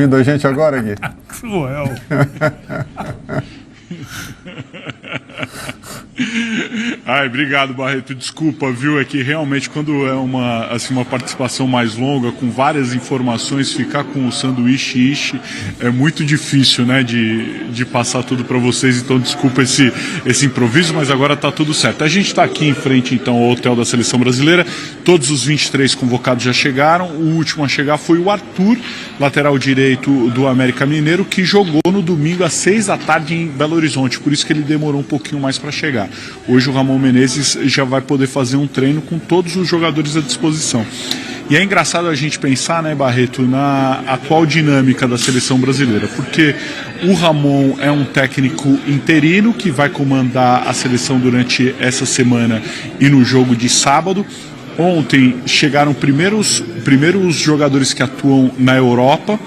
ouvindo a gente agora, Gui? Cruel. Ai, obrigado, Barreto. Desculpa, viu? É que realmente quando é uma participação mais longa, com várias informações, ficar com o sanduíche é muito difícil, né? De passar tudo para vocês. Então, desculpa esse improviso, mas agora tá tudo certo. A gente está aqui em frente, então, ao hotel da Seleção Brasileira. Todos os 23 convocados já chegaram. O último a chegar foi o Arthur, lateral direito do América Mineiro, que jogou no domingo às 6 da tarde em Belo Horizonte. Por isso que ele demorou um pouquinho mais para chegar. Hoje o Ramon Menezes já vai poder fazer um treino com todos os jogadores à disposição. E é engraçado a gente pensar, né, Barreto, na atual dinâmica da seleção brasileira, porque o Ramon é um técnico interino que vai comandar a seleção durante essa semana e no jogo de sábado. Ontem chegaram primeiros jogadores que atuam na Europa.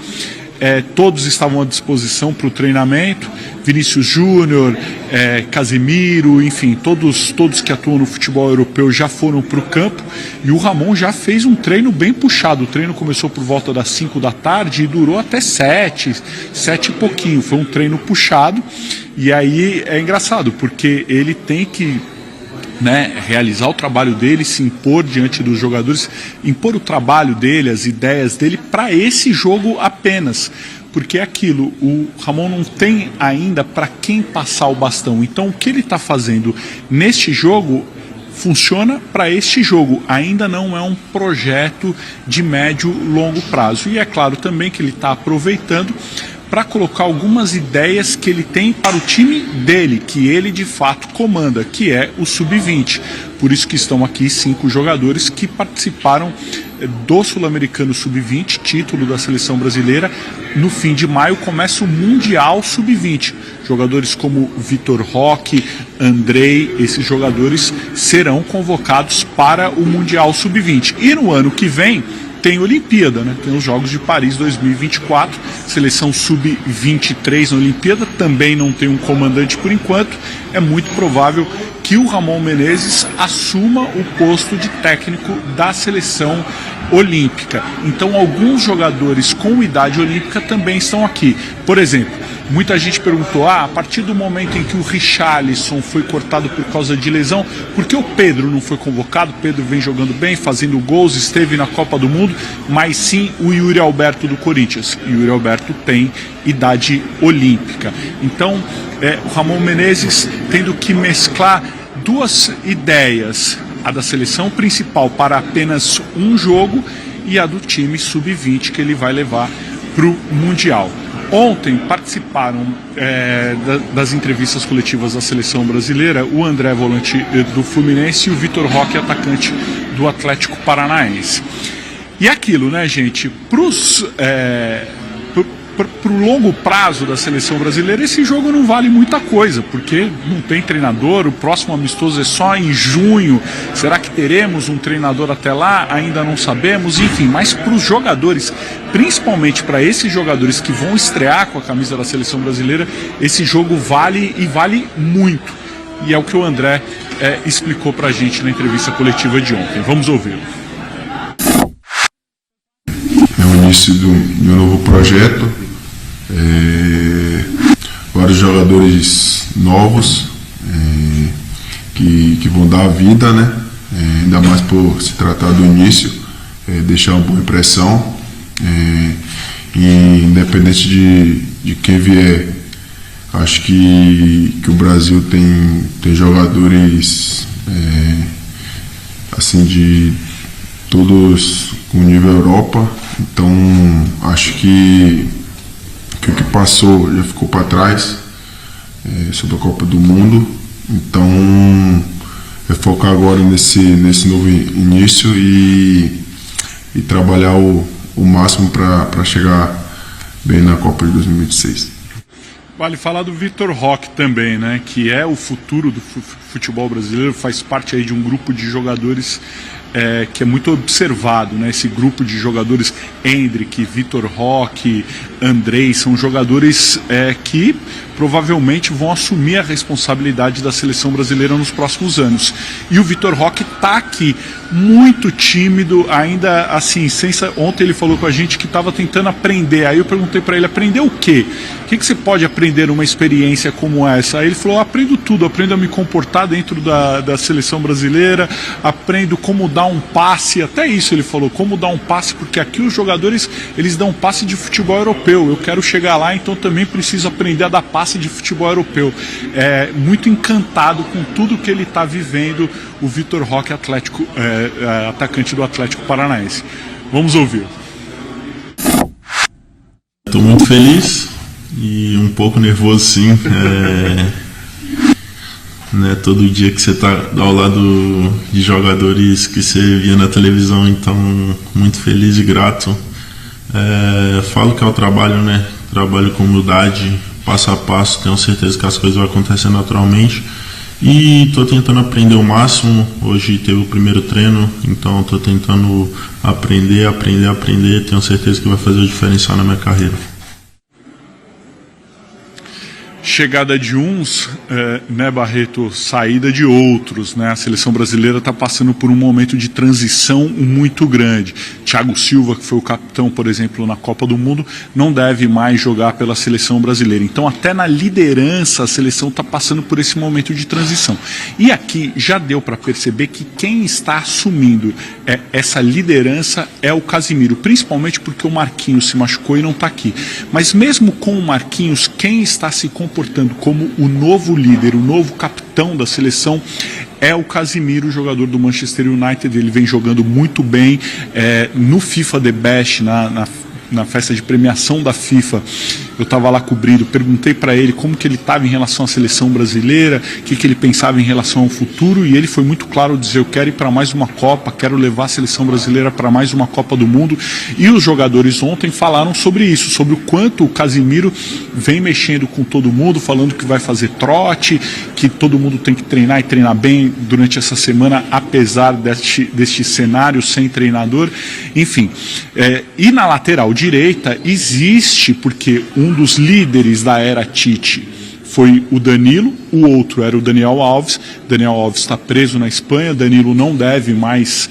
Todos estavam à disposição para o treinamento. Vinícius Júnior, Casemiro, enfim, todos que atuam no futebol europeu já foram para o campo, e o Ramon já fez um treino bem puxado. O treino começou por volta das 5 da tarde e durou até 7 e pouquinho. Foi um treino puxado, e aí é engraçado, porque ele tem que realizar o trabalho dele, se impor diante dos jogadores, impor o trabalho dele, as ideias dele para esse jogo apenas, porque é aquilo, o Ramon não tem ainda para quem passar o bastão. Então o que ele está fazendo neste jogo funciona para este jogo, ainda não é um projeto de médio e longo prazo. E é claro também que ele está aproveitando para colocar algumas ideias que ele tem para o time dele, que ele de fato comanda, que é o Sub-20. Por isso que estão aqui 5 jogadores que participaram do Sul-Americano Sub-20, título da seleção brasileira. No fim de maio começa o Mundial Sub-20. Jogadores como Vitor Roque, Andrei, esses jogadores serão convocados para o Mundial Sub-20. E no ano que vem tem Olimpíada, né? Tem os Jogos de Paris 2024, seleção Sub-23 na Olimpíada, também não tem um comandante por enquanto. É muito provável que o Ramon Menezes assuma o posto de técnico da seleção olímpica. Então alguns jogadores com idade olímpica também estão aqui. Por exemplo, muita gente perguntou, a partir do momento em que o Richarlison foi cortado por causa de lesão, por que o Pedro não foi convocado? O Pedro vem jogando bem, fazendo gols, esteve na Copa do Mundo, mas sim o Yuri Alberto do Corinthians. E o Yuri Alberto tem idade olímpica. Então, o Ramon Menezes tendo que mesclar duas ideias, a da seleção principal para apenas um jogo e a do time Sub-20 que ele vai levar para o Mundial. Ontem participaram das entrevistas coletivas da seleção brasileira o André, volante do Fluminense, e o Vitor Roque, atacante do Atlético Paranaense. E aquilo, né, gente, para o longo prazo da seleção brasileira, esse jogo não vale muita coisa, porque não tem treinador, o próximo amistoso é só em junho. Será que teremos um treinador até lá? Ainda não sabemos, enfim. Mas para os jogadores, principalmente para esses jogadores que vão estrear com a camisa da seleção brasileira, esse jogo vale e vale muito. E é o que o André explicou para a gente na entrevista coletiva de ontem. Vamos ouvi-lo. É o início de um novo projeto, vários jogadores novos que vão dar a vida, né? Ainda mais por se tratar do início, deixar uma boa impressão, e independente de quem vier, acho que o Brasil tem jogadores assim, de todos com nível Europa. Então acho que o que passou já ficou para trás, sobre a Copa do Mundo. Então é focar agora nesse novo início e trabalhar o máximo para chegar bem na Copa de 2026. Vale falar do Vitor Roque também, né? Que é o futuro do futebol brasileiro, faz parte aí de um grupo de jogadores que é muito observado, né? Esse grupo de jogadores, Endrick, Vitor Roque, Andrei, são jogadores que provavelmente vão assumir a responsabilidade da seleção brasileira nos próximos anos. E o Vitor Roque está aqui, muito tímido, ainda assim, ontem ele falou com a gente que estava tentando aprender. Aí eu perguntei para ele, aprender o quê? O que você pode aprender numa experiência como essa? Aí ele falou, aprendo tudo, aprendo a me comportar dentro da seleção brasileira, aprendo como dar um passe, até isso ele falou, como dar um passe, porque aqui os jogadores, eles dão passe de futebol europeu, eu quero chegar lá, então também preciso aprender a dar passe de futebol europeu. Muito encantado com tudo que ele está vivendo, o Vitor Roque, atacante do Atlético Paranaense. Vamos ouvir. Estou muito feliz e um pouco nervoso, sim. Né, todo dia que você está ao lado de jogadores que você via na televisão, então muito feliz e grato. Falo que é o trabalho, né? Trabalho com humildade, passo a passo, tenho certeza que as coisas vão acontecer naturalmente e estou tentando aprender o máximo. Hoje teve o primeiro treino, então estou tentando aprender, tenho certeza que vai fazer a diferença na minha carreira. Chegada de uns, né, Barreto, saída de outros, né? A seleção brasileira está passando por um momento de transição muito grande. Thiago Silva, que foi o capitão, por exemplo, na Copa do Mundo, não deve mais jogar pela seleção brasileira. Então, até na liderança, a seleção está passando por esse momento de transição. E aqui já deu para perceber que quem está assumindo essa liderança é o Casemiro, principalmente porque o Marquinhos se machucou e não está aqui. Mas mesmo com o Marquinhos, quem está se comportando como o novo líder, o novo capitão da seleção é o Casemiro, jogador do Manchester United. Ele vem jogando muito bem no FIFA The Best, na festa de premiação da FIFA. Eu estava lá cobrindo, perguntei para ele como que ele estava em relação à seleção brasileira, o que ele pensava em relação ao futuro, e ele foi muito claro ao dizer, eu quero ir para mais uma Copa, quero levar a seleção brasileira para mais uma Copa do Mundo. E os jogadores ontem falaram sobre isso, sobre o quanto o Casemiro vem mexendo com todo mundo, falando que vai fazer trote, que todo mundo tem que treinar e treinar bem durante essa semana, apesar deste cenário sem treinador. Enfim, e na lateral direita existe, porque um dos líderes da era Tite foi o Danilo, o outro era o Daniel Alves. Daniel Alves está preso na Espanha, Danilo não deve mais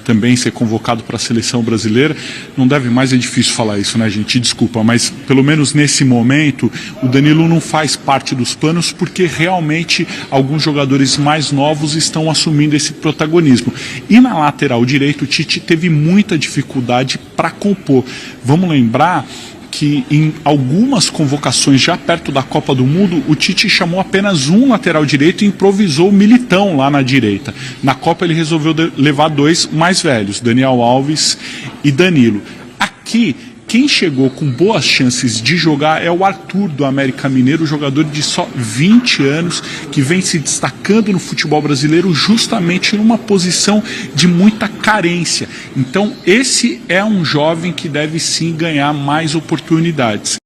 também ser convocado para a seleção brasileira. Não deve mais, é difícil falar isso, né, gente? Desculpa, mas pelo menos nesse momento o Danilo não faz parte dos planos, porque realmente alguns jogadores mais novos estão assumindo esse protagonismo. E na lateral direito o Tite teve muita dificuldade para compor. Vamos lembrar que em algumas convocações já perto da Copa do Mundo, o Tite chamou apenas um lateral direito e improvisou o Militão lá na direita. Na Copa ele resolveu levar dois mais velhos, Daniel Alves e Danilo. Aqui, quem chegou com boas chances de jogar é o Arthur, do América Mineiro, jogador de só 20 anos, que vem se destacando no futebol brasileiro justamente numa posição de muita carência. Então esse é um jovem que deve sim ganhar mais oportunidades.